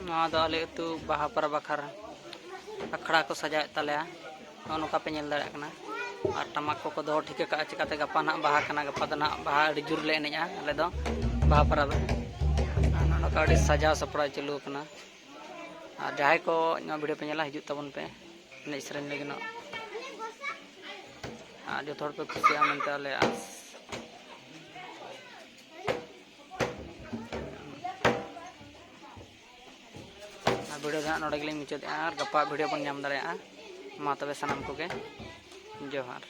आले अतु बाहा परब बाखर अखड़ा को सजाए तलेया नौका पे नेल दाड़ा कना और टमाक को दो ठीक का चिकाते गपा ना बाहा कना गपा दो ना बाहा अड़ी जुर ले एनेजा आले दो बाहा परब नौका अड़ी सजा सपड़ा चलू कना और जहां को वीडियो पे नेला हिजू तबन पे एने सेरेन लगिनो जो थोड़ पे खुशिया मनते आले आस वीडियो दा नोडे गेलिं मुचाद और गपा वीडियो बन नाम दाड़ेया मा तबे सनाम कोगे जोहार।